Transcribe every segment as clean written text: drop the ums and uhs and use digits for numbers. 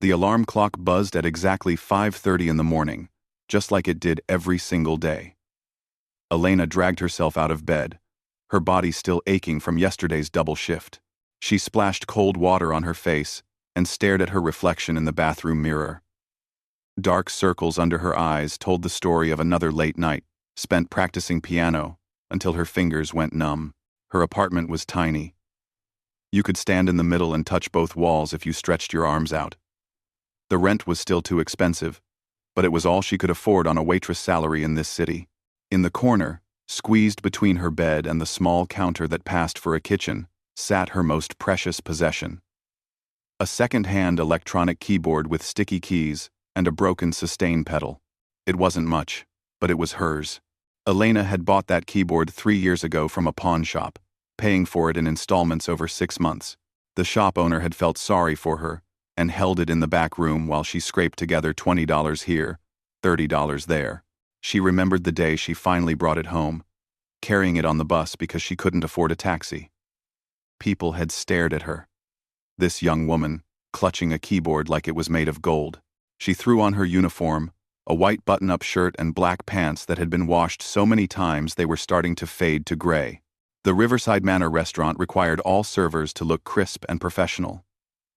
The alarm clock buzzed at exactly 5:30 in the morning, just like it did every single day. Elena dragged herself out of bed, her body still aching from yesterday's double shift. She splashed cold water on her face and stared at her reflection in the bathroom mirror. Dark circles under her eyes told the story of another late night, spent practicing piano until her fingers went numb. Her apartment was tiny. You could stand in the middle and touch both walls if you stretched your arms out. The rent was still too expensive, but it was all she could afford on a waitress salary in this city. In the corner, squeezed between her bed and the small counter that passed for a kitchen, sat her most precious possession. A second-hand electronic keyboard with sticky keys and a broken sustain pedal. It wasn't much, but it was hers. Elena had bought that keyboard 3 years ago from a pawn shop, paying for it in installments over 6 months. The shop owner had felt sorry for her and held it in the back room while she scraped together $20 here, $30 there. She remembered the day she finally brought it home, carrying it on the bus because she couldn't afford a taxi. People had stared at her. This young woman, clutching a keyboard like it was made of gold. She threw on her uniform, a white button-up shirt and black pants that had been washed so many times they were starting to fade to gray. The Riverside Manor restaurant required all servers to look crisp and professional,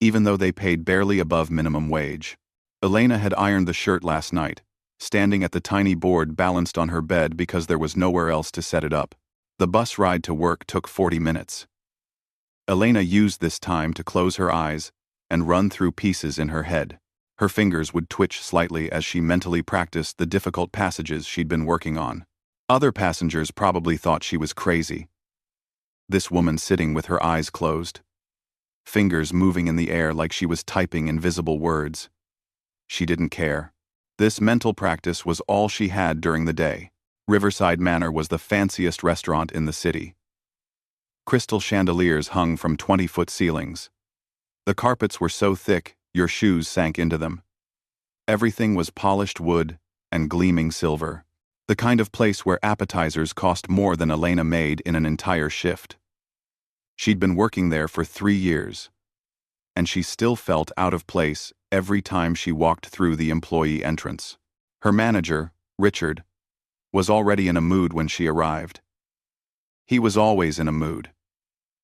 even though they paid barely above minimum wage. Elena had ironed the shirt last night, standing at the tiny board balanced on her bed because there was nowhere else to set it up. The bus ride to work took 40 minutes. Elena used this time to close her eyes and run through pieces in her head. Her fingers would twitch slightly as she mentally practiced the difficult passages she'd been working on. Other passengers probably thought she was crazy. This woman sitting with her eyes closed, fingers moving in the air like she was typing invisible words. She didn't care. This mental practice was all she had during the day. Riverside Manor was the fanciest restaurant in the city. Crystal chandeliers hung from 20-foot ceilings. The carpets were so thick, your shoes sank into them. Everything was polished wood and gleaming silver. The kind of place where appetizers cost more than Elena made in an entire shift. She'd been working there for 3 years, and she still felt out of place every time she walked through the employee entrance. Her manager, Richard, was already in a mood when she arrived. He was always in a mood,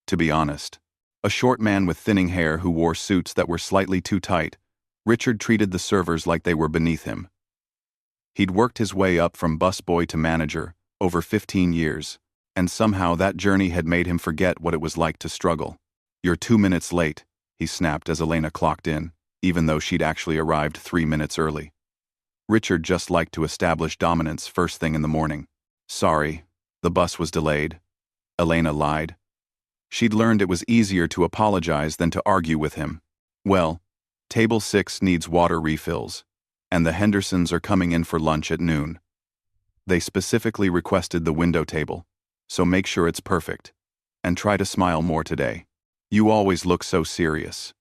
to be honest. A short man with thinning hair who wore suits that were slightly too tight, Richard treated the servers like they were beneath him. He'd worked his way up from busboy to manager over 15 years, and somehow that journey had made him forget what it was like to struggle. "You're 2 minutes late," he snapped as Elena clocked in, even though she'd actually arrived 3 minutes early. Richard just liked to establish dominance first thing in the morning. "Sorry, the bus was delayed," Elena lied. She'd learned it was easier to apologize than to argue with him. "Well, table 6 needs water refills, and the Hendersons are coming in for lunch at noon. They specifically requested the window table, so make sure it's perfect, and try to smile more today. You always look so serious.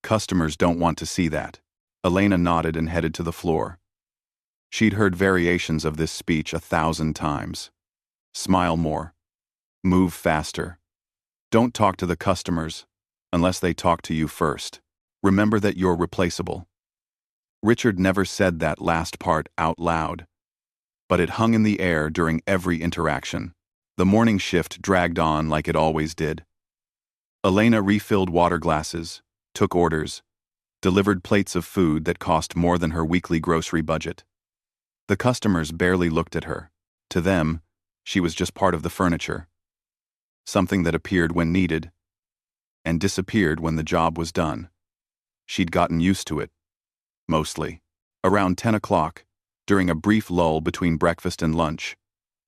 Customers don't want to see that." Elena nodded and headed to the floor. She'd heard variations of this speech 1,000 times. Smile more. Move faster. Don't talk to the customers unless they talk to you first. Remember that you're replaceable. Richard never said that last part out loud, but it hung in the air during every interaction. The morning shift dragged on like it always did. Elena refilled water glasses, took orders, delivered plates of food that cost more than her weekly grocery budget. The customers barely looked at her. To them, she was just part of the furniture. Something that appeared when needed, and disappeared when the job was done. She'd gotten used to it. Mostly. Around 10 o'clock, during a brief lull between breakfast and lunch,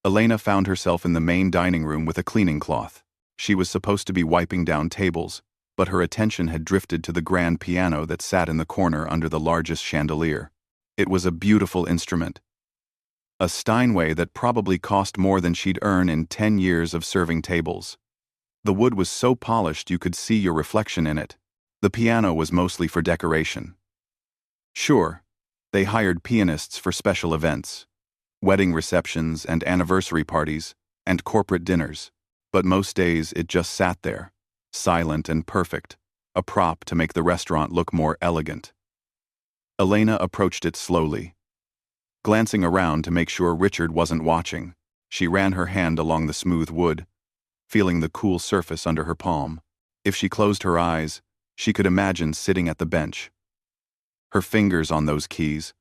Elena found herself in the main dining room with a cleaning cloth. She was supposed to be wiping down tables, but her attention had drifted to the grand piano that sat in the corner under the largest chandelier. It was a beautiful instrument. A Steinway that probably cost more than she'd earn in 10 years of serving tables. The wood was so polished you could see your reflection in it. The piano was mostly for decoration. Sure, they hired pianists for special events, wedding receptions and anniversary parties, and corporate dinners, but most days it just sat there, silent and perfect, a prop to make the restaurant look more elegant. Elena approached it slowly. Glancing around to make sure Richard wasn't watching, she ran her hand along the smooth wood, feeling the cool surface under her palm. If she closed her eyes, she could imagine sitting at the bench, her fingers on those keys,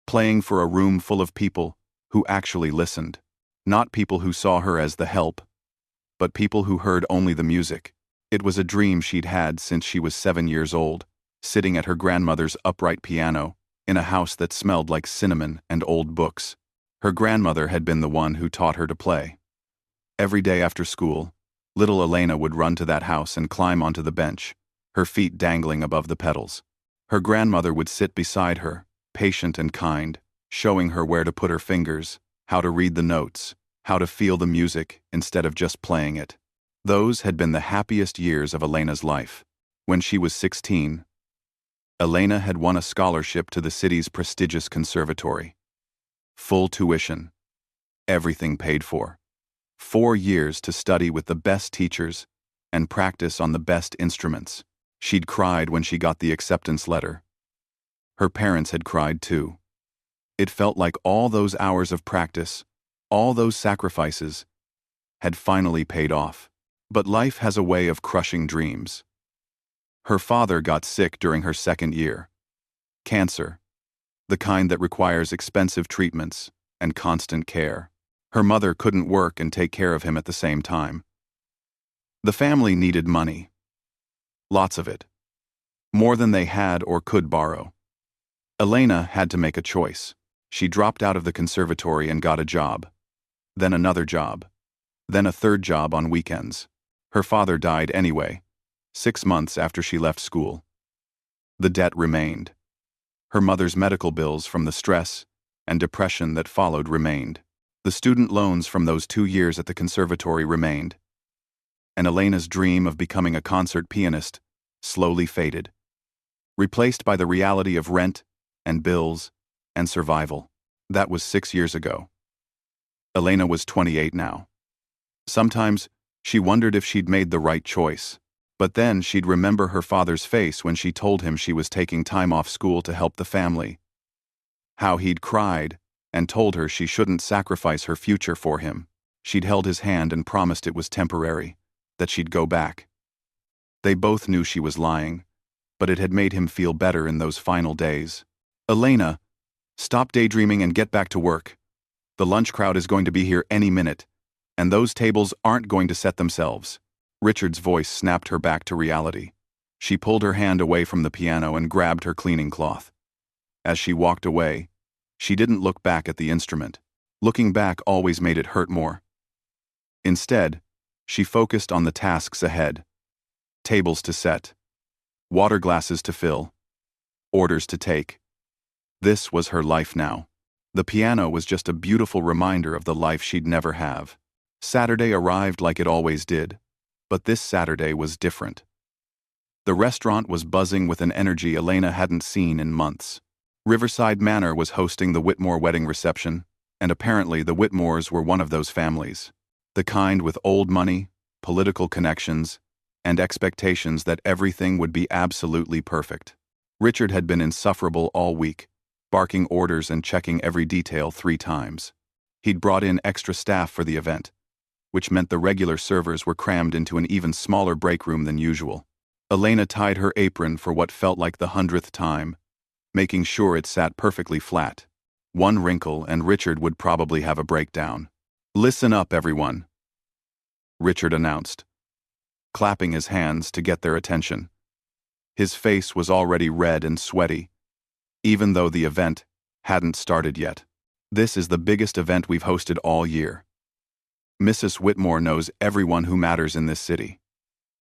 playing for a room full of people who actually listened. Not people who saw her as the help, but people who heard only the music. It was a dream she'd had since she was 7 years old, sitting at her grandmother's upright piano, in a house that smelled like cinnamon and old books. Her grandmother had been the one who taught her to play. Every day after school, little Elena would run to that house and climb onto the bench, her feet dangling above the pedals. Her grandmother would sit beside her, patient and kind, showing her where to put her fingers, how to read the notes, how to feel the music instead of just playing it. Those had been the happiest years of Elena's life. When she was 16, Elena had won a scholarship to the city's prestigious conservatory. Full tuition. Everything paid for. 4 years to study with the best teachers and practice on the best instruments. She'd cried when she got the acceptance letter. Her parents had cried too. It felt like all those hours of practice, all those sacrifices, had finally paid off. But life has a way of crushing dreams. Her father got sick during her 2nd year. Cancer. The kind that requires expensive treatments and constant care. Her mother couldn't work and take care of him at the same time. The family needed money. Lots of it. More than they had or could borrow. Elena had to make a choice. She dropped out of the conservatory and got a job. Then another job. Then a 3rd job on weekends. Her father died anyway, 6 months after she left school. The debt remained. Her mother's medical bills from the stress and depression that followed remained. The student loans from those 2 years at the conservatory remained. And Elena's dream of becoming a concert pianist slowly faded, replaced by the reality of rent and bills and survival. That was 6 years ago. Elena was 28 now. Sometimes she wondered if she'd made the right choice, but then she'd remember her father's face when she told him she was taking time off school to help the family. How he'd cried and told her she shouldn't sacrifice her future for him. She'd held his hand and promised it was temporary, that she'd go back. They both knew she was lying, but it had made him feel better in those final days. Elena, stop daydreaming and get back to work. The lunch crowd is going to be here any minute, and those tables aren't going to set themselves. Richard's voice snapped her back to reality. She pulled her hand away from the piano and grabbed her cleaning cloth. As she walked away, she didn't look back at the instrument. Looking back always made it hurt more. Instead, she focused on the tasks ahead. Tables to set. Water glasses to fill. Orders to take. This was her life now. The piano was just a beautiful reminder of the life she'd never have. Saturday arrived like it always did, but this Saturday was different. The restaurant was buzzing with an energy Elena hadn't seen in months. Riverside Manor was hosting the Whitmore wedding reception, and apparently the Whitmores were one of those families. The kind with old money, political connections, and expectations that everything would be absolutely perfect. Richard had been insufferable all week, barking orders and checking every detail 3 times. He'd brought in extra staff for the event, which meant the regular servers were crammed into an even smaller break room than usual. Elena tied her apron for what felt like the 100th time, making sure it sat perfectly flat. One wrinkle and Richard would probably have a breakdown. "Listen up, everyone," Richard announced, clapping his hands to get their attention. His face was already red and sweaty, even though the event hadn't started yet. "This is the biggest event we've hosted all year. Mrs. Whitmore knows everyone who matters in this city.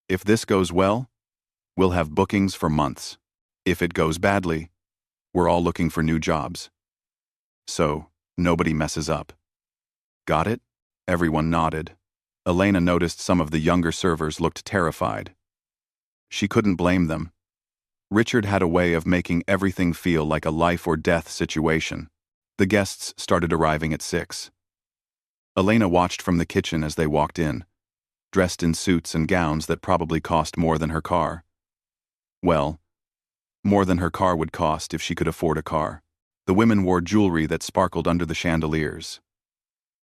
If this goes well, we'll have bookings for months. If it goes badly, we're all looking for new jobs. So, nobody messes up. Got it?" Everyone nodded. Elena noticed some of the younger servers looked terrified. She couldn't blame them. Richard had a way of making everything feel like a life-or-death situation. The guests started arriving at 6. Elena watched from the kitchen as they walked in, dressed in suits and gowns that probably cost more than her car. Well, More than her car would cost if she could afford a car. The women wore jewelry that sparkled under the chandeliers.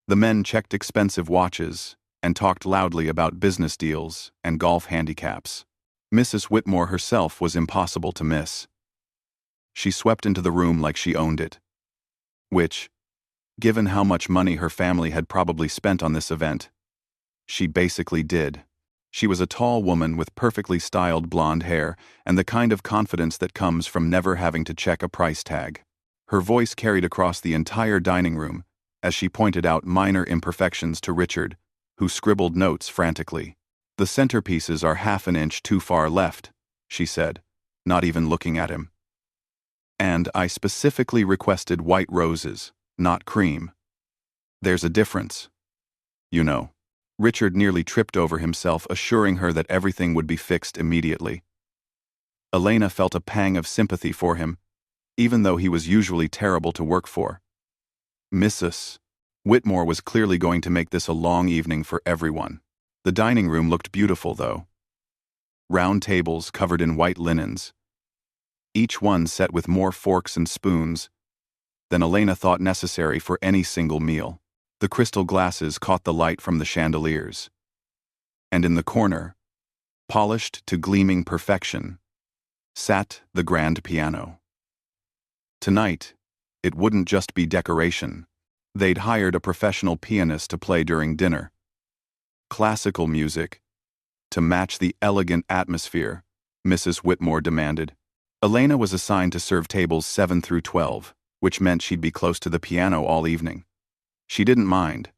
The men checked expensive watches and talked loudly about business deals and golf handicaps. Mrs. Whitmore herself was impossible to miss. She swept into the room like she owned it. Which, given how much money her family had probably spent on this event, she basically did. She was a tall woman with perfectly styled blonde hair and the kind of confidence that comes from never having to check a price tag. Her voice carried across the entire dining room as she pointed out minor imperfections to Richard, who scribbled notes frantically. "The centerpieces are half an inch too far left," she said, not even looking at him. "And I specifically requested white roses, not cream. There's a difference. You know." Richard nearly tripped over himself, assuring her that everything would be fixed immediately. Elena felt a pang of sympathy for him, even though he was usually terrible to work for. Mrs. Whitmore was clearly going to make this a long evening for everyone. The dining room looked beautiful, though. Round tables covered in white linens, each one set with more forks and spoons than Elena thought necessary for any single meal. The crystal glasses caught the light from the chandeliers. And in the corner, polished to gleaming perfection, sat the grand piano. Tonight, it wouldn't just be decoration. They'd hired a professional pianist to play during dinner. Classical music, to match the elegant atmosphere, Mrs. Whitmore demanded. Elena was assigned to serve tables 7 through 12, which meant she'd be close to the piano all evening. She didn't mind.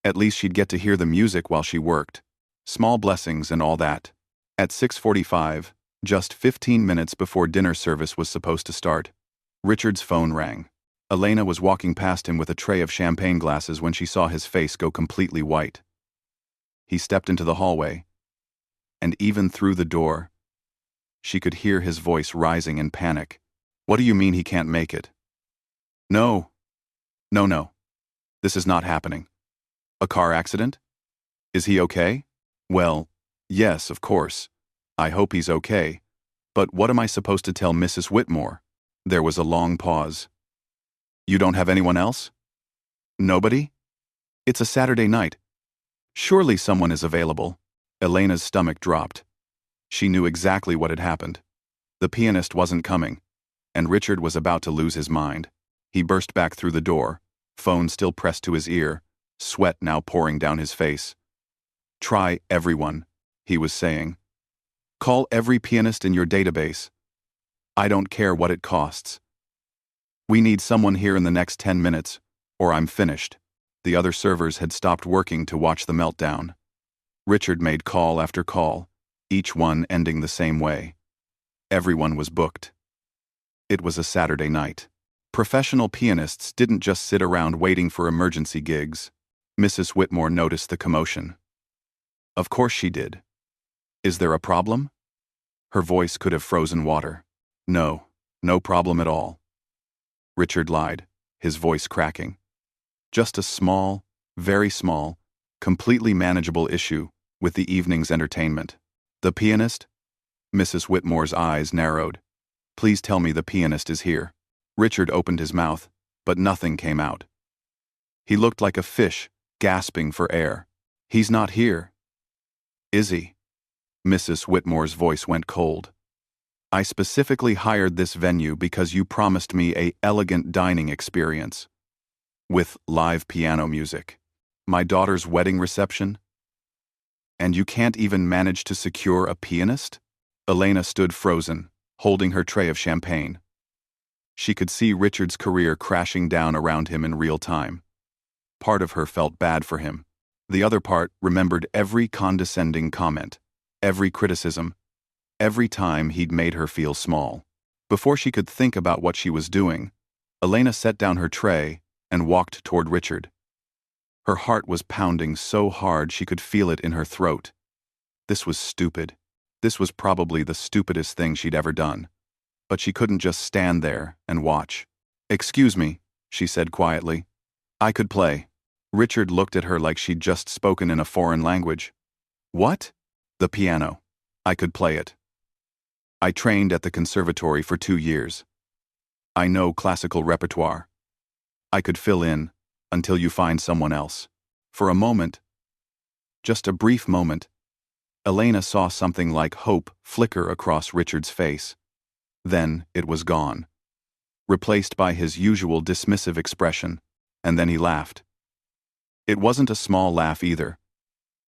At least she'd get to hear the music while she worked. Small blessings and all that. At 6:45, just 15 minutes before dinner service was supposed to start, Richard's phone rang. Elena was walking past him with a tray of champagne glasses when she saw his face go completely white. He stepped into the hallway, and even through the door, she could hear his voice rising in panic. "What do you mean he can't make it?" No. This is not happening. A car accident? Is he okay?" "Well, yes, of course. I hope he's okay. But what am I supposed to tell Mrs. Whitmore?" There was a long pause. "You don't have anyone else?" "Nobody? It's a Saturday night. Surely someone is available." Elena's stomach dropped. She knew exactly what had happened. The pianist wasn't coming, and Richard was about to lose his mind. He burst back through the door, phone still pressed to his ear, sweat now pouring down his face. "Try everyone," he was saying. "Call every pianist in your database. I don't care what it costs. We need someone here in the next 10 minutes, or I'm finished." The other servers had stopped working to watch the meltdown. Richard made call after call, each one ending the same way. Everyone was booked. It was a Saturday night. Professional pianists didn't just sit around waiting for emergency gigs. Mrs. Whitmore noticed the commotion. Of course she did. "Is there a problem?" Her voice could have frozen water. "No problem at all." Richard lied, his voice cracking. "Just a small, very small, completely manageable issue with the evening's entertainment." "The pianist?" Mrs. Whitmore's eyes narrowed. "Please tell me the pianist is here." Richard opened his mouth, but nothing came out. He looked like a fish, gasping for air. "He's not here." "Is he?" Mrs. Whitmore's voice went cold. "I specifically hired this venue because you promised me an elegant dining experience. With live piano music. My daughter's wedding reception? And you can't even manage to secure a pianist?" Elena stood frozen, holding her tray of champagne. She could see Richard's career crashing down around him in real time. Part of her felt bad for him. The other part remembered every condescending comment, every criticism, every time he'd made her feel small. Before she could think about what she was doing, Elena set down her tray and walked toward Richard. Her heart was pounding so hard she could feel it in her throat. This was stupid. This was probably the stupidest thing she'd ever done. But she couldn't just stand there and watch. "Excuse me," she said quietly. "I could play." Richard looked at her like she'd just spoken in a foreign language. "What?" "The piano. I could play it." I trained at the conservatory for 2 years. I know classical repertoire. I could fill in until you find someone else. For a moment, just a brief moment, Elena saw something like hope flicker across Richard's face. Then it was gone, replaced by his usual dismissive expression, and then he laughed. It wasn't a small laugh either.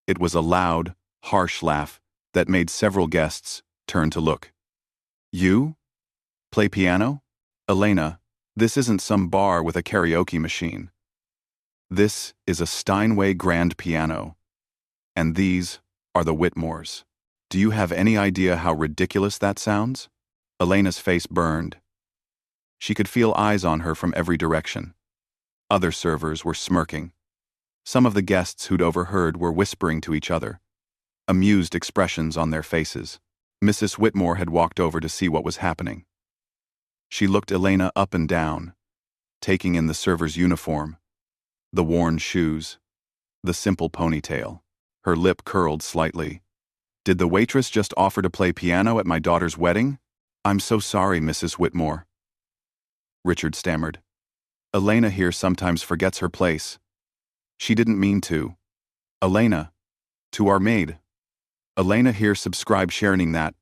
It was a loud, harsh laugh that made several guests turn to look. You? Play piano? Elena, this isn't some bar with a karaoke machine. This is a Steinway grand piano. And these are the Whitmores. Do you have any idea how ridiculous that sounds? Elena's face burned. She could feel eyes on her from every direction. Other servers were smirking. Some of the guests who'd overheard were whispering to each other, amused expressions on their faces. Mrs. Whitmore had walked over to see what was happening. She looked Elena up and down, taking in the server's uniform, the worn shoes, the simple ponytail. Her lip curled slightly. Did the waitress just offer to play piano at my daughter's wedding? I'm so sorry, Mrs. Whitmore. Richard stammered. Elena here sometimes forgets her place. She didn't mean to. Elena. To our maid. Elena here subscribed sharing that.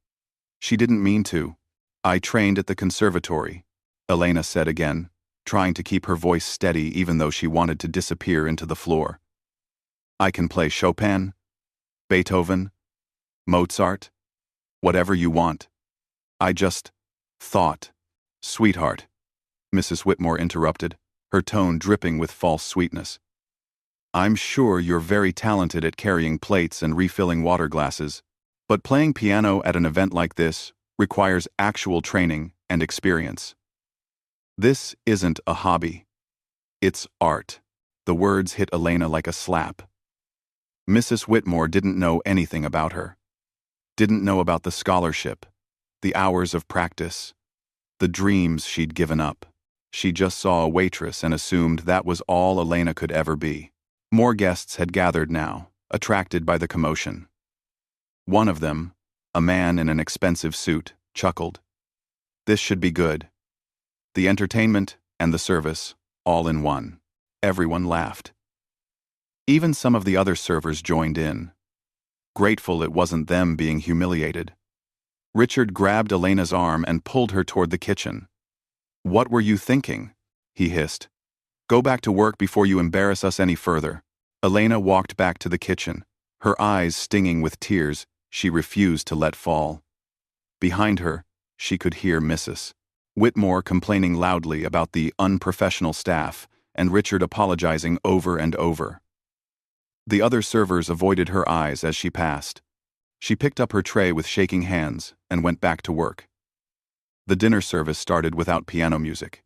She didn't mean to. I trained at the conservatory, Elena said again, trying to keep her voice steady even though she wanted to disappear into the floor. I can play Chopin, Beethoven, Mozart, whatever you want. I just thought. Sweetheart, Mrs. Whitmore interrupted, her tone dripping with false sweetness. I'm sure you're very talented at carrying plates and refilling water glasses, but playing piano at an event like this requires actual training and experience. This isn't a hobby. It's art. The words hit Elena like a slap. Mrs. Whitmore didn't know anything about her. Didn't know about the scholarship, the hours of practice, the dreams she'd given up. She just saw a waitress and assumed that was all Elena could ever be. More guests had gathered now, attracted by the commotion. One of them, a man in an expensive suit, chuckled. This should be good. The entertainment and the service, all in one. Everyone laughed. Even some of the other servers joined in, grateful it wasn't them being humiliated. Richard grabbed Elena's arm and pulled her toward the kitchen. What were you thinking? He hissed. Go back to work before you embarrass us any further. Elena walked back to the kitchen, her eyes stinging with tears she refused to let fall. Behind her, she could hear Mrs. Whitmore complaining loudly about the unprofessional staff and Richard apologizing over and over. The other servers avoided her eyes as she passed. She picked up her tray with shaking hands and went back to work. The dinner service started without piano music.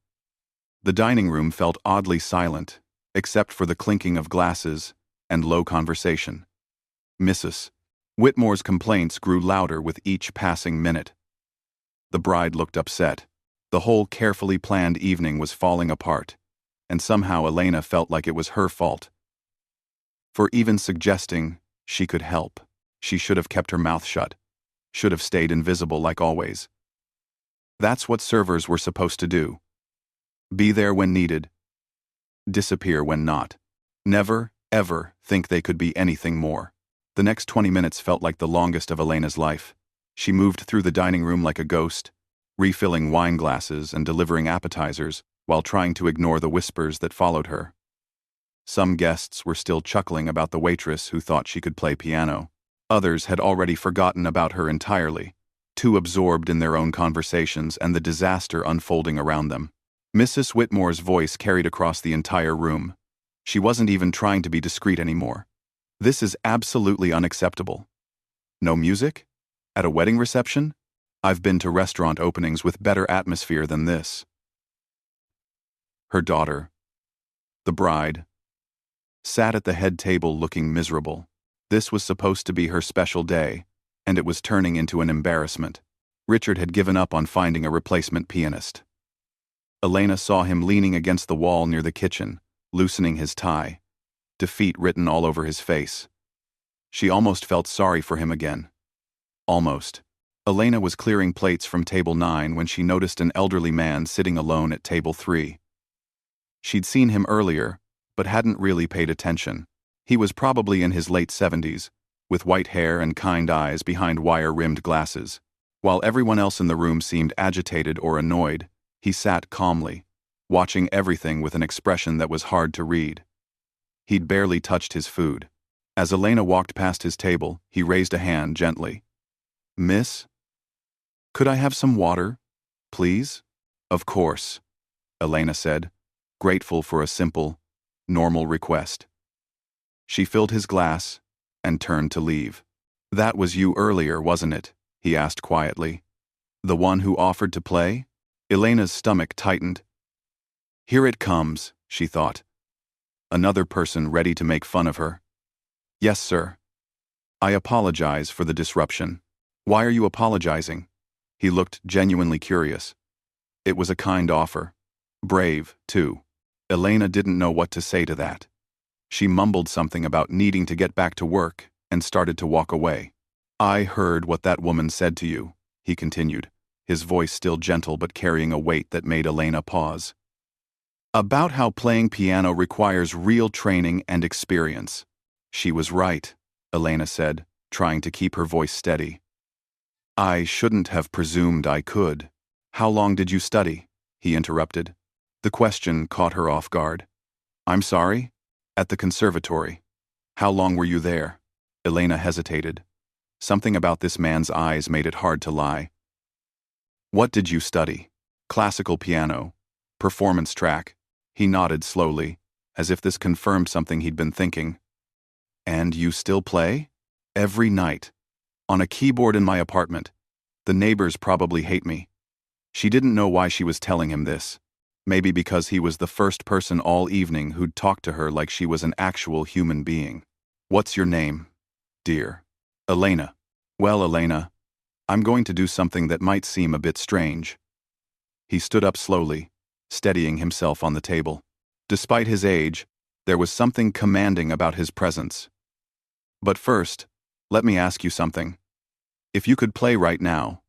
The dining room felt oddly silent, except for the clinking of glasses and low conversation. Mrs. Whitmore's complaints grew louder with each passing minute. The bride looked upset. The whole carefully planned evening was falling apart, and somehow Elena felt like it was her fault. For even suggesting she could help, she should have kept her mouth shut, should have stayed invisible like always. That's what servers were supposed to do. Be there when needed, disappear when not. Never, ever think they could be anything more. The next 20 minutes felt like the longest of Elena's life. She moved through the dining room like a ghost, refilling wine glasses and delivering appetizers while trying to ignore the whispers that followed her. Some guests were still chuckling about the waitress who thought she could play piano. Others had already forgotten about her entirely, too absorbed in their own conversations and the disaster unfolding around them. Mrs. Whitmore's voice carried across the entire room. She wasn't even trying to be discreet anymore. This is absolutely unacceptable. No music? At a wedding reception? I've been to restaurant openings with better atmosphere than this. Her daughter, the bride, sat at the head table looking miserable. This was supposed to be her special day, and it was turning into an embarrassment. Richard had given up on finding a replacement pianist. Elena saw him leaning against the wall near the kitchen, loosening his tie, defeat written all over his face. She almost felt sorry for him again. Almost. Elena was clearing plates from table 9 when she noticed an elderly man sitting alone at table 3. She'd seen him earlier, but hadn't really paid attention. He was probably in his late 70s, with white hair and kind eyes behind wire-rimmed glasses. While everyone else in the room seemed agitated or annoyed, he sat calmly, watching everything with an expression that was hard to read. He'd barely touched his food. As Elena walked past his table, he raised a hand gently. "Miss? Could I have some water, please?" "Of course," Elena said, grateful for a simple, normal request. She filled his glass and turned to leave. "That was you earlier, wasn't it?" he asked quietly. "The one who offered to play?" Elena's stomach tightened. Here it comes, she thought. Another person ready to make fun of her. "Yes, sir. I apologize for the disruption." "Why are you apologizing?" He looked genuinely curious. It was a kind offer. Brave, too. Elena didn't know what to say to that. She mumbled something about needing to get back to work and started to walk away. "I heard what that woman said to you," he continued, his voice still gentle but carrying a weight that made Elena pause. "About how playing piano requires real training and experience." "She was right," Elena said, trying to keep her voice steady. "I shouldn't have presumed I could." "How long did you study?" he interrupted. The question caught her off guard. "I'm sorry?" "At the conservatory." "How long were you there?" Elena hesitated. Something about this man's eyes made it hard to lie. "What did you study?" "Classical piano. Performance track." He nodded slowly, as if this confirmed something he'd been thinking. "And you still play?" "Every night. On a keyboard in my apartment. The neighbors probably hate me." She didn't know why she was telling him this. Maybe because he was the first person all evening who'd talked to her like she was an actual human being. "What's your name, dear?" "Elena." "Well, Elena, I'm going to do something that might seem a bit strange." He stood up slowly, steadying himself on the table. Despite his age, there was something commanding about his presence. "But first, let me ask you something. If you could play right now,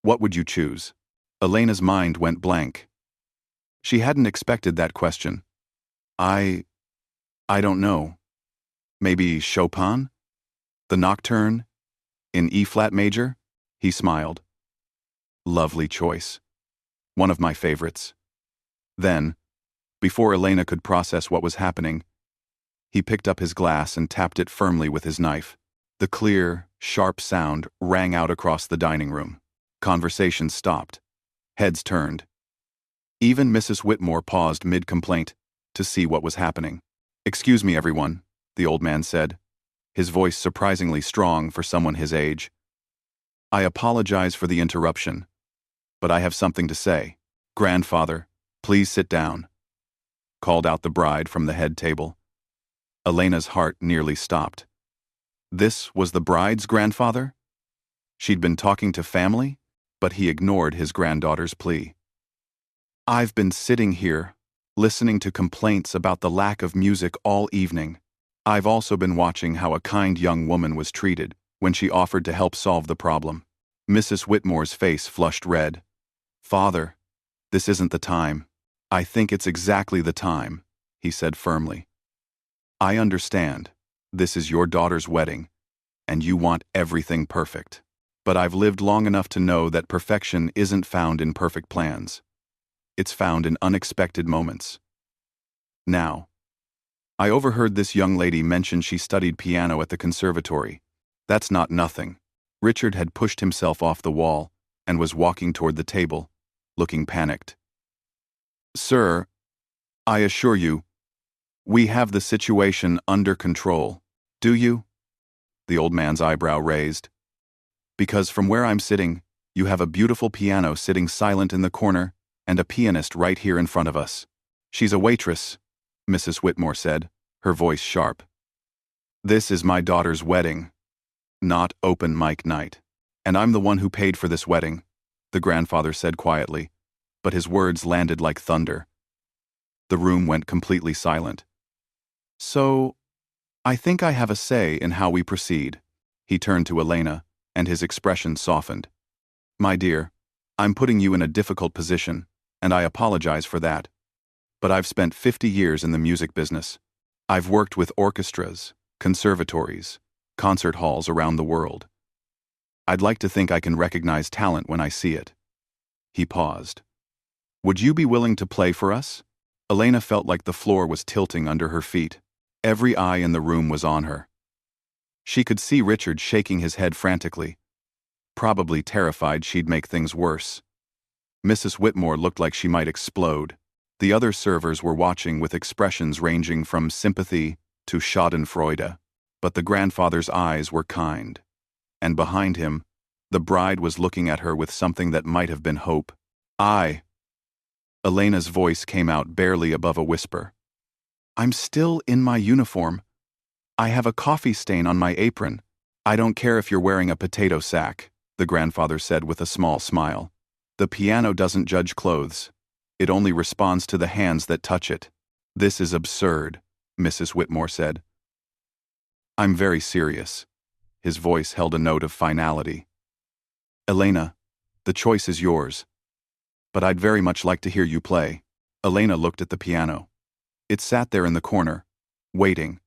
what would you choose?" Elena's mind went blank. She hadn't expected that question. I don't know. Maybe Chopin? The Nocturne? In E-flat major?" He smiled. "Lovely choice. One of my favorites." Then, before Elena could process what was happening, he picked up his glass and tapped it firmly with his knife. The clear, sharp sound rang out across the dining room. Conversation stopped. Heads turned. Even Mrs. Whitmore paused mid-complaint to see what was happening. "Excuse me, everyone," the old man said, his voice surprisingly strong for someone his age. "I apologize for the interruption, but I have something to say." "Grandfather, please sit down," called out the bride from the head table. Elena's heart nearly stopped. This was the bride's grandfather? She'd been talking to family, but he ignored his granddaughter's plea. "I've been sitting here, listening to complaints about the lack of music all evening. I've also been watching how a kind young woman was treated when she offered to help solve the problem." Mrs. Whitmore's face flushed red. "Father, this isn't the time." "I think it's exactly the time," he said firmly. "I understand. This is your daughter's wedding, and you want everything perfect. But I've lived long enough to know that perfection isn't found in perfect plans. It's found in unexpected moments. Now, I overheard this young lady mention she studied piano at the conservatory. That's not nothing." Richard had pushed himself off the wall and was walking toward the table, looking panicked. "Sir, I assure you, we have the situation under control." "Do you?" The old man's eyebrow raised. "Because from where I'm sitting, you have a beautiful piano sitting silent in the corner and a pianist right here in front of us." "She's a waitress," Mrs. Whitmore said, her voice sharp. "This is my daughter's wedding, not open mic night. And I'm the one who paid for this wedding," the grandfather said quietly, but his words landed like thunder. The room went completely silent. "So, I think I have a say in how we proceed." He turned to Elena, and his expression softened. My dear, I'm putting you in a difficult position, and I apologize for that. But I've spent 50 years in the music business. I've worked with orchestras, conservatories, concert halls around the world. I'd like to think I can recognize talent when I see it." He paused. "Would you be willing to play for us?" Elena felt like the floor was tilting under her feet. Every eye in the room was on her. She could see Richard shaking his head frantically, probably terrified she'd make things worse. Mrs. Whitmore looked like she might explode. The other servers were watching with expressions ranging from sympathy to schadenfreude, but the grandfather's eyes were kind. And behind him, the bride was looking at her with something that might have been hope. "I." Elena's voice came out barely above a whisper. "I'm still in my uniform. I have a coffee stain on my apron. I don't care if you're wearing a potato sack," the grandfather said with a small smile. "The piano doesn't judge clothes. It only responds to the hands that touch it." "This is absurd," Mrs. Whitmore said. "I'm very serious." His voice held a note of finality. "Elena, the choice is yours. But I'd very much like to hear you play." Elena looked at the piano. It sat there in the corner, waiting,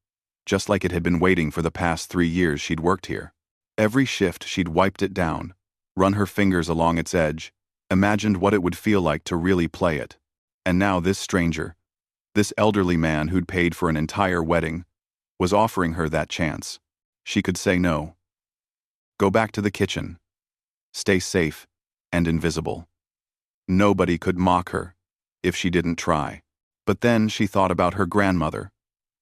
just like it had been waiting for the past 3 years she'd worked here. Every shift she'd wiped it down, run her fingers along its edge, imagined what it would feel like to really play it. And now this stranger, this elderly man who'd paid for an entire wedding, was offering her that chance. She could say no. Go back to the kitchen. Stay safe and invisible. Nobody could mock her if she didn't try. But then she thought about her grandmother,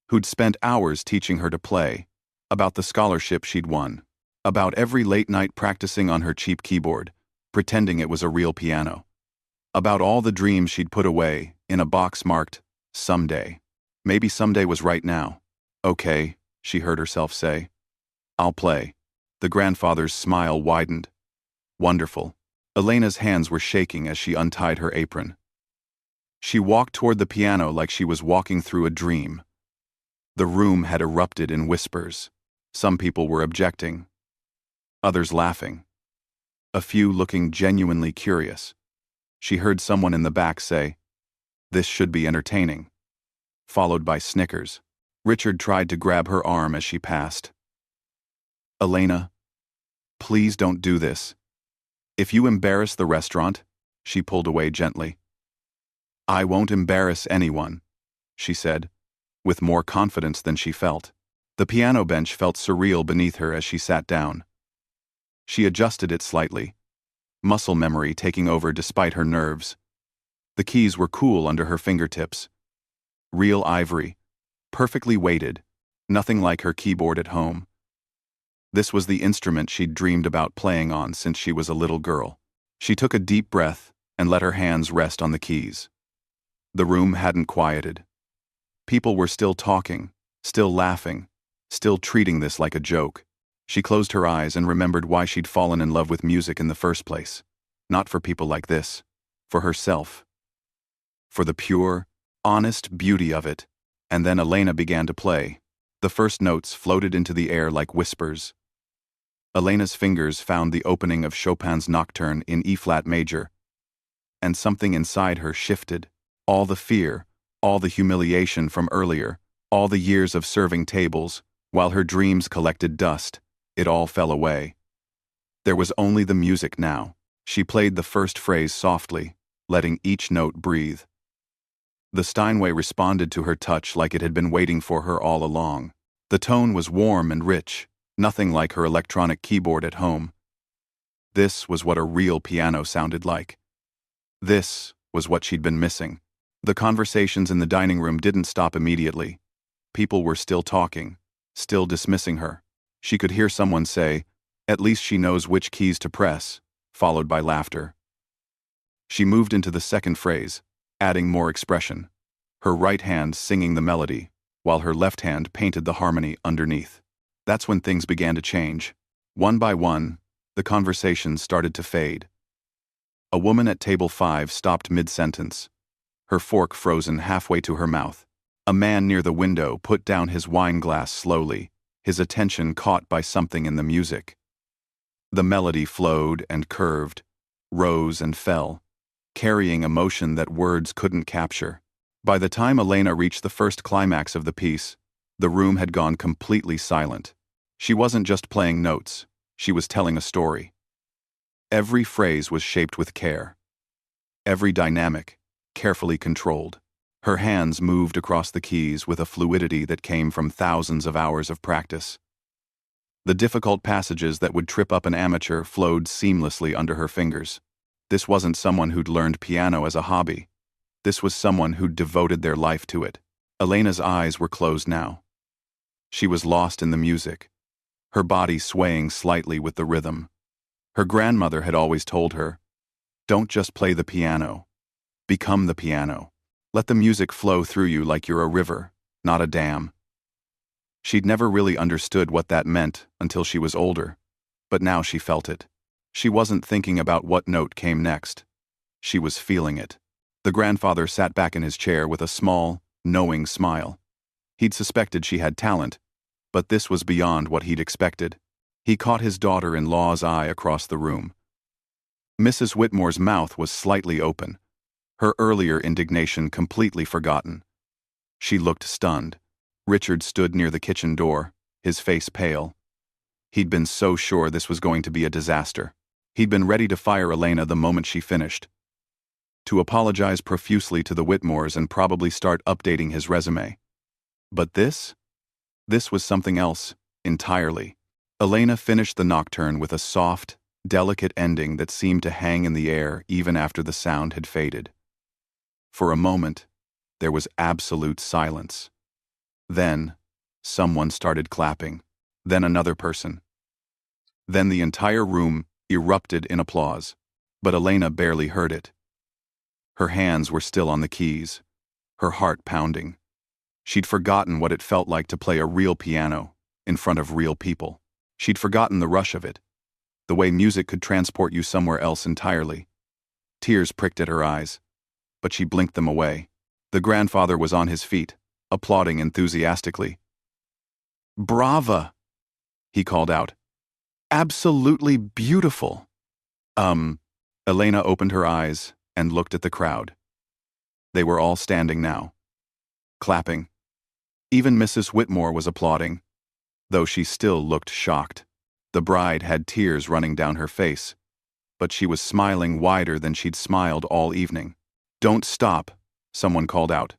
who'd spent hours teaching her to play, about the scholarship she'd won, about every late night practicing on her cheap keyboard, pretending it was a real piano, about all the dreams she'd put away in a box marked someday. Maybe someday was right now. "Okay," she heard herself say. "I'll play." The grandfather's smile widened. "Wonderful." Elena's hands were shaking as she untied her apron. She walked toward the piano like she was walking through a dream. The room had erupted in whispers. Some people were objecting, others laughing, a few looking genuinely curious. She heard someone in the back say, "This should be entertaining," followed by snickers. Richard tried to grab her arm as she passed. "Elena, please don't do this. If you embarrass the restaurant," she pulled away gently. "I won't embarrass anyone," she said, with more confidence than she felt. The piano bench felt surreal beneath her as she sat down. She adjusted it slightly, muscle memory taking over despite her nerves. The keys were cool under her fingertips. Real ivory, perfectly weighted, nothing like her keyboard at home. This was the instrument she'd dreamed about playing on since she was a little girl. She took a deep breath and let her hands rest on the keys. The room hadn't quieted. People were still talking, still laughing, still treating this like a joke. She closed her eyes and remembered why she'd fallen in love with music in the first place. Not for people like this. For herself. For the pure, honest beauty of it. And then Elena began to play. The first notes floated into the air like whispers. Elena's fingers found the opening of Chopin's Nocturne in E-flat major. And something inside her shifted. All the fear, all the humiliation from earlier, all the years of serving tables, while her dreams collected dust, it all fell away. There was only the music now. She played the first phrase softly, letting each note breathe. The Steinway responded to her touch like it had been waiting for her all along. The tone was warm and rich, nothing like her electronic keyboard at home. This was what a real piano sounded like. This was what she'd been missing. The conversations in the dining room didn't stop immediately. People were still talking, still dismissing her. She could hear someone say, "At least she knows which keys to press," followed by laughter. She moved into the second phrase, adding more expression, her right hand singing the melody, while her left hand painted the harmony underneath. That's when things began to change. One by one, the conversations started to fade. A woman at table 5 stopped mid-sentence, her fork frozen halfway to her mouth. A man near the window put down his wine glass slowly, his attention caught by something in the music. The melody flowed and curved, rose and fell, carrying emotion that words couldn't capture. By the time Elena reached the first climax of the piece, the room had gone completely silent. She wasn't just playing notes, she was telling a story. Every phrase was shaped with care. Every dynamic, carefully controlled. Her hands moved across the keys with a fluidity that came from thousands of hours of practice. The difficult passages that would trip up an amateur flowed seamlessly under her fingers. This wasn't someone who'd learned piano as a hobby. This was someone who'd devoted their life to it. Elena's eyes were closed now. She was lost in the music, her body swaying slightly with the rhythm. Her grandmother had always told her, "Don't just play the piano. Become the piano. Let the music flow through you like you're a river, not a dam." She'd never really understood what that meant until she was older, but now she felt it. She wasn't thinking about what note came next. She was feeling it. The grandfather sat back in his chair with a small, knowing smile. He'd suspected she had talent, but this was beyond what he'd expected. He caught his daughter-in-law's eye across the room. Mrs. Whitmore's mouth was slightly open, her earlier indignation completely forgotten. She looked stunned. Richard stood near the kitchen door, his face pale. He'd been so sure this was going to be a disaster. He'd been ready to fire Elena the moment she finished, to apologize profusely to the Whitmores and probably start updating his resume. But this was something else, entirely. Elena finished the nocturne with a soft, delicate ending that seemed to hang in the air even after the sound had faded. For a moment, there was absolute silence. Then, someone started clapping. Then another person. Then the entire room erupted in applause, but Elena barely heard it. Her hands were still on the keys, her heart pounding. She'd forgotten what it felt like to play a real piano in front of real people. She'd forgotten the rush of it, the way music could transport you somewhere else entirely. Tears pricked at her eyes, but she blinked them away. The grandfather was on his feet, applauding enthusiastically. "Brava!" he called out. "Absolutely beautiful." Elena opened her eyes and looked at the crowd. They were all standing now, clapping. Even Mrs. Whitmore was applauding, though she still looked shocked. The bride had tears running down her face, but she was smiling wider than she'd smiled all evening. "Don't stop," someone called out.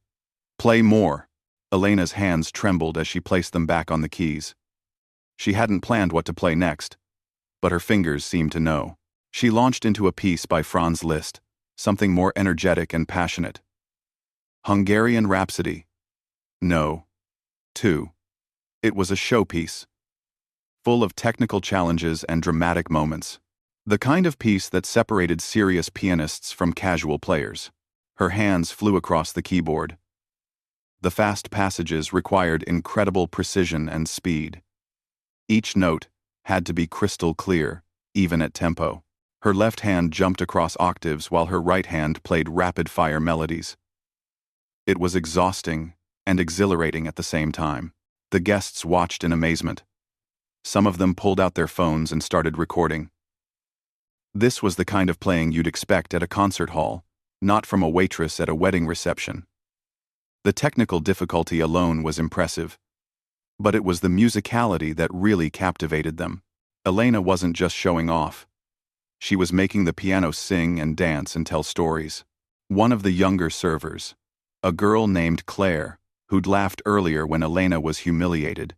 "Play more." Elena's hands trembled as she placed them back on the keys. She hadn't planned what to play next, but her fingers seemed to know. She launched into a piece by Franz Liszt, something more energetic and passionate. Hungarian Rhapsody. No. 2. It was a showpiece, full of technical challenges and dramatic moments. The kind of piece that separated serious pianists from casual players. Her hands flew across the keyboard. The fast passages required incredible precision and speed. Each note had to be crystal clear, even at tempo. Her left hand jumped across octaves while her right hand played rapid-fire melodies. It was exhausting and exhilarating at the same time. The guests watched in amazement. Some of them pulled out their phones and started recording. This was the kind of playing you'd expect at a concert hall, not from a waitress at a wedding reception. The technical difficulty alone was impressive, but it was the musicality that really captivated them. Elena wasn't just showing off. She was making the piano sing and dance and tell stories. One of the younger servers, a girl named Claire, who'd laughed earlier when Elena was humiliated,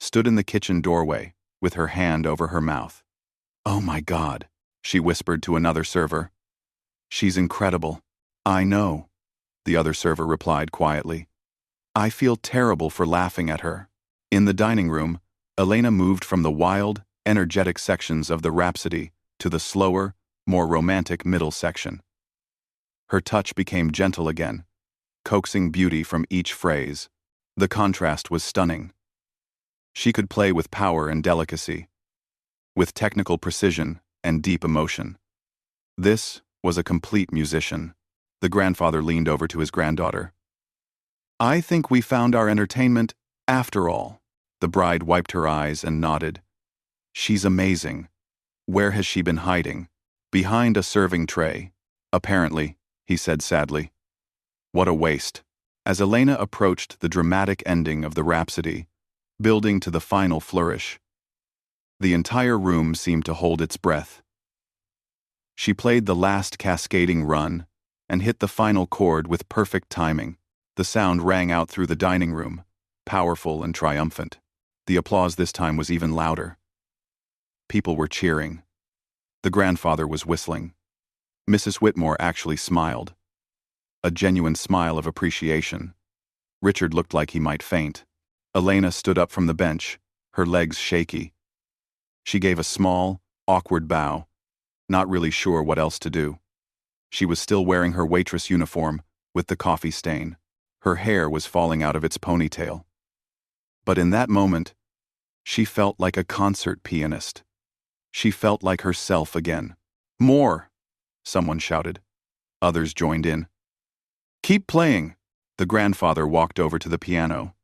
stood in the kitchen doorway with her hand over her mouth. "Oh my God," she whispered to another server. "She's incredible." "I know," the other server replied quietly. "I feel terrible for laughing at her." In the dining room, Elena moved from the wild, energetic sections of the Rhapsody to the slower, more romantic middle section. Her touch became gentle again, coaxing beauty from each phrase. The contrast was stunning. She could play with power and delicacy, with technical precision and deep emotion. This was a complete musician. The grandfather leaned over to his granddaughter. "I think we found our entertainment after all." The bride wiped her eyes and nodded. "She's amazing. Where has she been hiding? Behind a serving tray. Apparently, he said sadly. What a waste. As Elena approached the dramatic ending of the rhapsody, building to the final flourish, the entire room seemed to hold its breath. She played the last cascading run and hit the final chord with perfect timing. The sound rang out through the dining room, powerful and triumphant. The applause this time was even louder. People were cheering. The grandfather was whistling. Mrs. Whitmore actually smiled. A genuine smile of appreciation. Richard looked like he might faint. Elena stood up from the bench, her legs shaky. She gave a small, awkward bow, not really sure what else to do. She was still wearing her waitress uniform, with the coffee stain. Her hair was falling out of its ponytail. But in that moment, she felt like a concert pianist. She felt like herself again. More! Someone shouted. Others joined in. Keep playing! The grandfather walked over to the piano.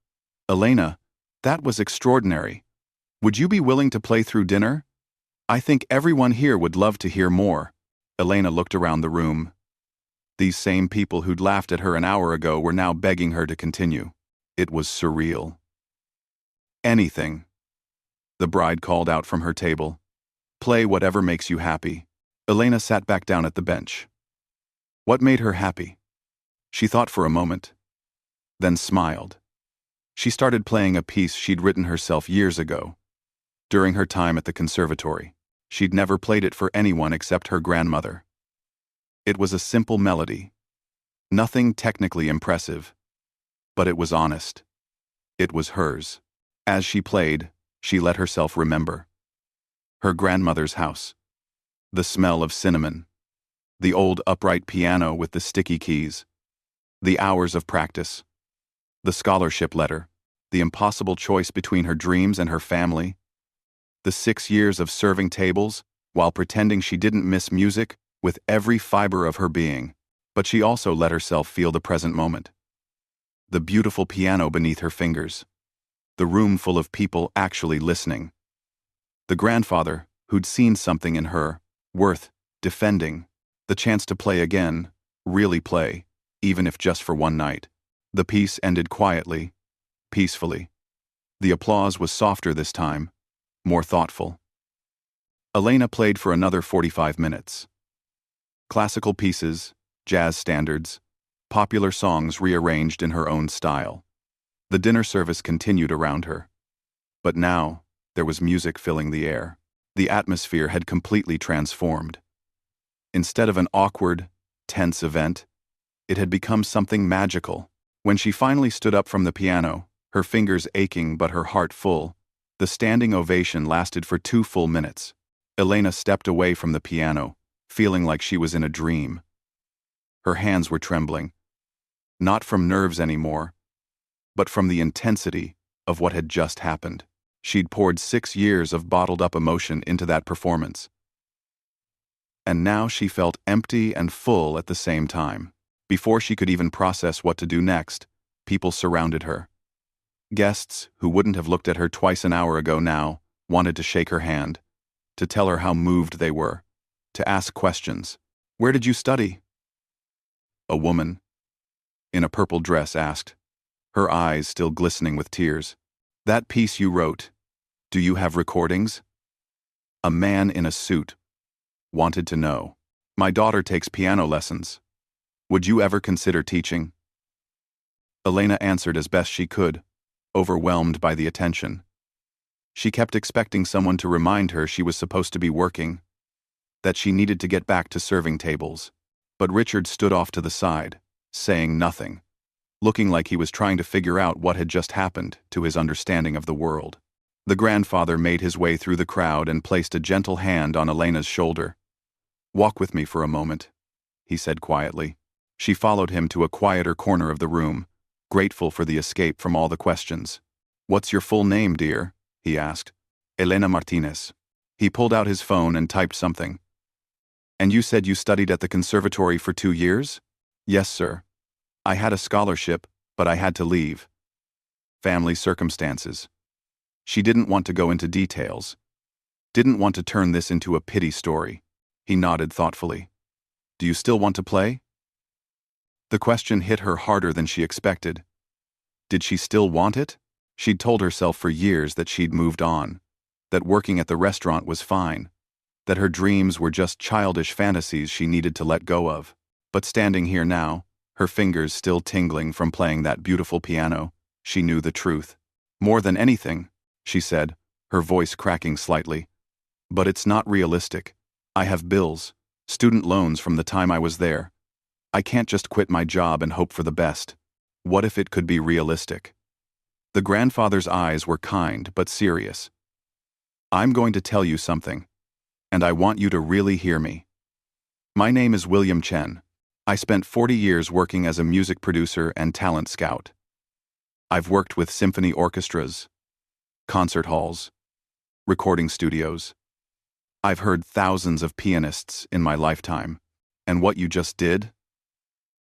Elena, that was extraordinary. Would you be willing to play through dinner? I think everyone here would love to hear more. Elena looked around the room. These same people who'd laughed at her an hour ago were now begging her to continue. It was surreal. Anything. The bride called out from her table. Play whatever makes you happy. Elena sat back down at the bench. What made her happy? She thought for a moment, then smiled. She started playing a piece she'd written herself years ago. During her time at the conservatory, she'd never played it for anyone except her grandmother. It was a simple melody. Nothing technically impressive, but it was honest. It was hers. As she played, she let herself remember. Her grandmother's house. The smell of cinnamon. The old upright piano with the sticky keys. The hours of practice. The scholarship letter. The impossible choice between her dreams and her family. The 6 years of serving tables, while pretending she didn't miss music with every fiber of her being. But she also let herself feel the present moment. The beautiful piano beneath her fingers. The room full of people actually listening. The grandfather, who'd seen something in her, worth defending. The chance to play again, really play, even if just for one night. The piece ended quietly, peacefully. The applause was softer this time, more thoughtful. Elena played for another 45 minutes. Classical pieces, jazz standards, popular songs rearranged in her own style. The dinner service continued around her. But now, there was music filling the air. The atmosphere had completely transformed. Instead of an awkward, tense event, it had become something magical. When she finally stood up from the piano, her fingers aching but her heart full, the standing ovation lasted for 2 full minutes. Elena stepped away from the piano, feeling like she was in a dream. Her hands were trembling, not from nerves anymore, but from the intensity of what had just happened. She'd poured 6 years of bottled-up emotion into that performance. And now she felt empty and full at the same time. Before she could even process what to do next, people surrounded her. Guests, who wouldn't have looked at her twice an hour ago now, wanted to shake her hand, to tell her how moved they were, to ask questions. Where did you study? A woman, in a purple dress, asked, her eyes still glistening with tears. That piece you wrote, do you have recordings? A man in a suit wanted to know. My daughter takes piano lessons. Would you ever consider teaching? Elena answered as best she could, overwhelmed by the attention. She kept expecting someone to remind her she was supposed to be working, that she needed to get back to serving tables. But Richard stood off to the side, saying nothing, looking like he was trying to figure out what had just happened to his understanding of the world. The grandfather made his way through the crowd and placed a gentle hand on Elena's shoulder. Walk with me for a moment, he said quietly. She followed him to a quieter corner of the room, grateful for the escape from all the questions. What's your full name, dear? He asked. Elena Martinez. He pulled out his phone and typed something. And you said you studied at the conservatory for 2 years? Yes, sir. I had a scholarship, but I had to leave. Family circumstances. She didn't want to go into details. Didn't want to turn this into a pity story. He nodded thoughtfully. Do you still want to play? The question hit her harder than she expected. Did she still want it? She'd told herself for years that she'd moved on, that working at the restaurant was fine, that her dreams were just childish fantasies she needed to let go of. But standing here now, her fingers still tingling from playing that beautiful piano, she knew the truth. More than anything, she said, her voice cracking slightly. But it's not realistic. I have bills, student loans from the time I was there. I can't just quit my job and hope for the best. What if it could be realistic? The grandfather's eyes were kind but serious. I'm going to tell you something, and I want you to really hear me. My name is William Chen. I spent 40 years working as a music producer and talent scout. I've worked with symphony orchestras, concert halls, recording studios. I've heard thousands of pianists in my lifetime, and what you just did?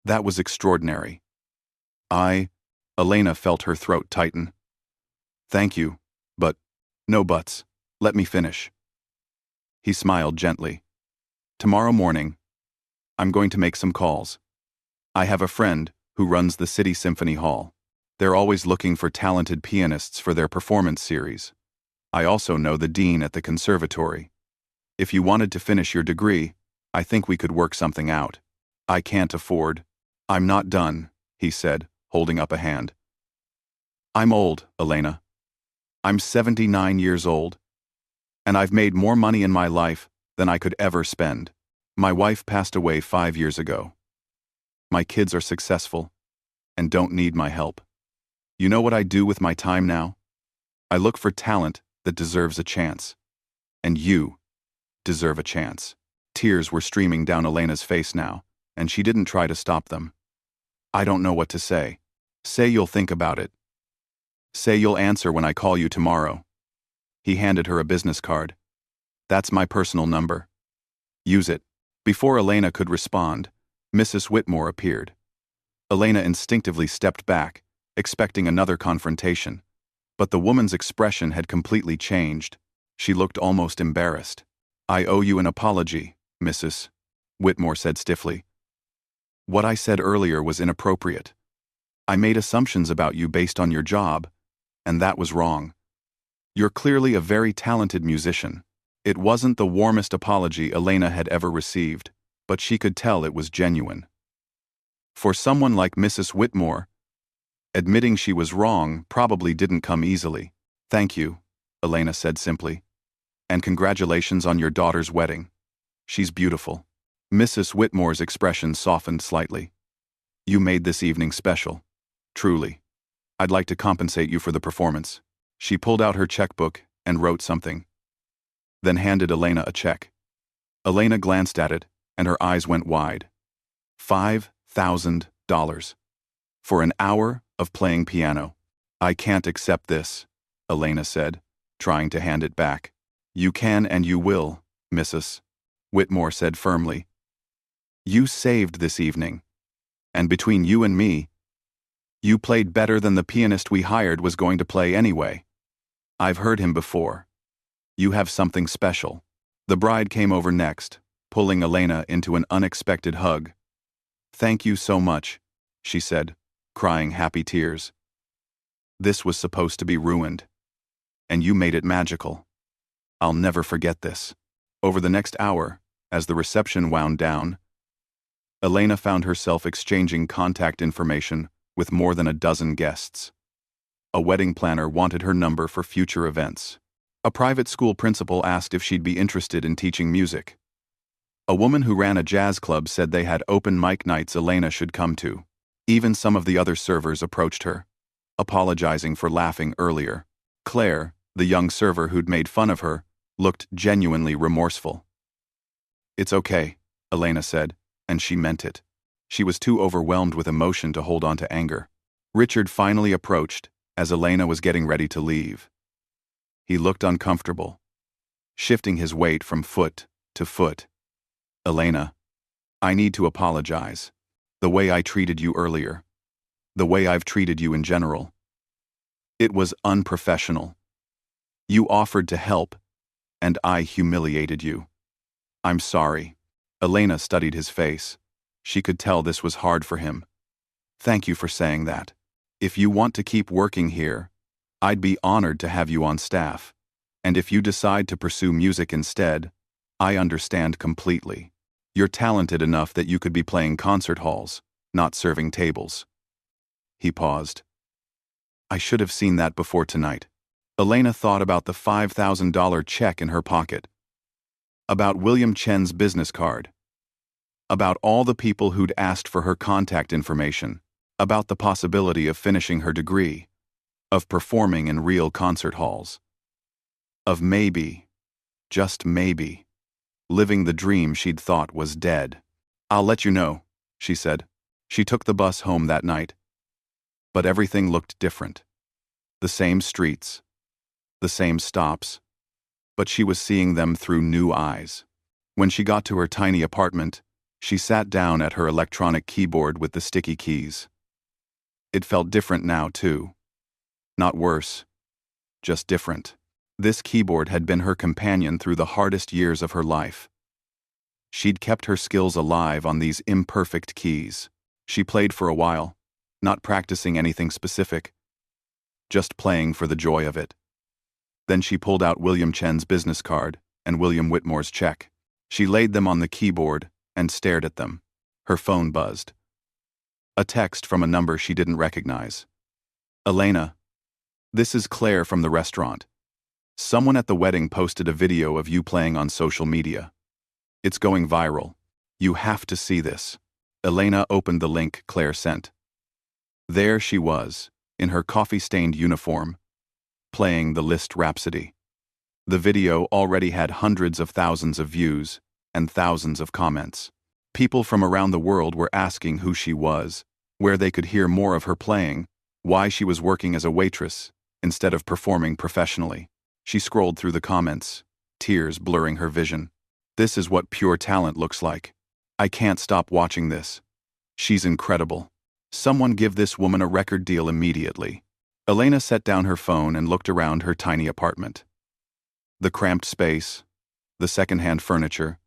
That was extraordinary. Elena felt her throat tighten. Thank you, but, no buts, let me finish. He smiled gently. Tomorrow morning, I'm going to make some calls. I have a friend who runs the City Symphony Hall. They're always looking for talented pianists for their performance series. I also know the dean at the conservatory. If you wanted to finish your degree, I think we could work something out. I can't afford. I'm not done, he said, holding up a hand. I'm old, Elena. I'm 79 years old. And I've made more money in my life than I could ever spend. My wife passed away 5 years ago. My kids are successful and don't need my help. You know what I do with my time now? I look for talent that deserves a chance. And you deserve a chance. Tears were streaming down Elena's face now, and she didn't try to stop them. I don't know what to say. Say you'll think about it. Say you'll answer when I call you tomorrow. He handed her a business card. That's my personal number. Use it. Before Elena could respond, Mrs. Whitmore appeared. Elena instinctively stepped back, expecting another confrontation. But the woman's expression had completely changed. She looked almost embarrassed. I owe you an apology, Mrs. Whitmore said stiffly. What I said earlier was inappropriate. I made assumptions about you based on your job, and that was wrong. You're clearly a very talented musician. It wasn't the warmest apology Elena had ever received, but she could tell it was genuine. For someone like Mrs. Whitmore, admitting she was wrong probably didn't come easily. Thank you, Elena said simply. And congratulations on your daughter's wedding. She's beautiful. Mrs. Whitmore's expression softened slightly. You made this evening special. Truly. I'd like to compensate you for the performance. She pulled out her checkbook and wrote something, then handed Elena a check. Elena glanced at it, and her eyes went wide. $5,000. For an hour of playing piano. I can't accept this, Elena said, trying to hand it back. You can and you will, Mrs. Whitmore said firmly. You saved this evening. And between you and me, you played better than the pianist we hired was going to play anyway. I've heard him before. You have something special. The bride came over next, pulling Elena into an unexpected hug. Thank you so much, she said, crying happy tears. This was supposed to be ruined. And you made it magical. I'll never forget this. Over the next hour, as the reception wound down, Elena found herself exchanging contact information with more than a dozen guests. A wedding planner wanted her number for future events. A private school principal asked if she'd be interested in teaching music. A woman who ran a jazz club said they had open mic nights Elena should come to. Even some of the other servers approached her, apologizing for laughing earlier. Claire, the young server who'd made fun of her, looked genuinely remorseful. It's okay, Elena said, and she meant it. She was too overwhelmed with emotion to hold on to anger. Richard finally approached as Elena was getting ready to leave. He looked uncomfortable, shifting his weight from foot to foot. Elena, I need to apologize. The way I treated you earlier. The way I've treated you in general. It was unprofessional. You offered to help, and I humiliated you. I'm sorry. Elena studied his face. She could tell this was hard for him. Thank you for saying that. If you want to keep working here, I'd be honored to have you on staff. And if you decide to pursue music instead, I understand completely. You're talented enough that you could be playing concert halls, not serving tables. He paused. I should have seen that before tonight. Elena thought about the $5,000 check in her pocket, about William Chen's business card, about all the people who'd asked for her contact information, about the possibility of finishing her degree, of performing in real concert halls, of maybe, just maybe, living the dream she'd thought was dead. I'll let you know, she said. She took the bus home that night. But everything looked different. The same streets, the same stops, but she was seeing them through new eyes. When she got to her tiny apartment, she sat down at her electronic keyboard with the sticky keys. It felt different now, too. Not worse, just different. This keyboard had been her companion through the hardest years of her life. She'd kept her skills alive on these imperfect keys. She played for a while, not practicing anything specific, just playing for the joy of it. Then she pulled out William Chen's business card and William Whitmore's check. She laid them on the keyboard and stared at them. Her phone buzzed. A text from a number she didn't recognize. Elena, this is Claire from the restaurant. Someone at the wedding posted a video of you playing on social media. It's going viral. You have to see this. Elena opened the link Claire sent. There she was, in her coffee-stained uniform, playing the Liszt Rhapsody. The video already had hundreds of thousands of views and thousands of comments. People from around the world were asking who she was, where they could hear more of her playing, why she was working as a waitress instead of performing professionally. She scrolled through the comments, tears blurring her vision. This is what pure talent looks like. I can't stop watching this. She's incredible. Someone give this woman a record deal immediately. Elena set down her phone and looked around her tiny apartment. The cramped space, the secondhand furniture,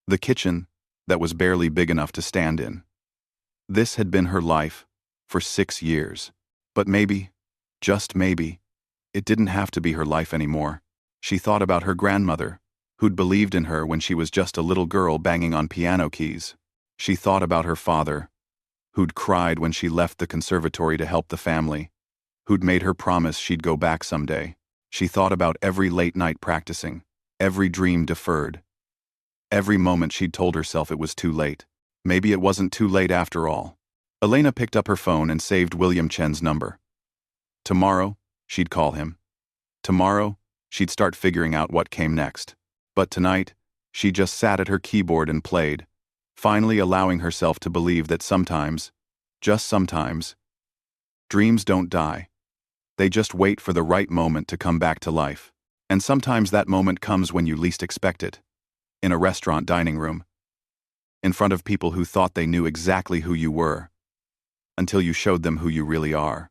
the kitchen that was barely big enough to stand in. This had been her life for 6 years. But maybe, just maybe, it didn't have to be her life anymore. She thought about her grandmother, who'd believed in her when she was just a little girl banging on piano keys. She thought about her father, who'd cried when she left the conservatory to help the family, who'd made her promise she'd go back someday. She thought about every late night practicing, every dream deferred, every moment she'd told herself it was too late. Maybe it wasn't too late after all. Elena picked up her phone and saved William Chen's number. Tomorrow, she'd call him. Tomorrow, she'd start figuring out what came next. But tonight, she just sat at her keyboard and played, finally allowing herself to believe that sometimes, just sometimes, dreams don't die. They just wait for the right moment to come back to life. And sometimes that moment comes when you least expect it. In a restaurant dining room. In front of people who thought they knew exactly who you were, until you showed them who you really are.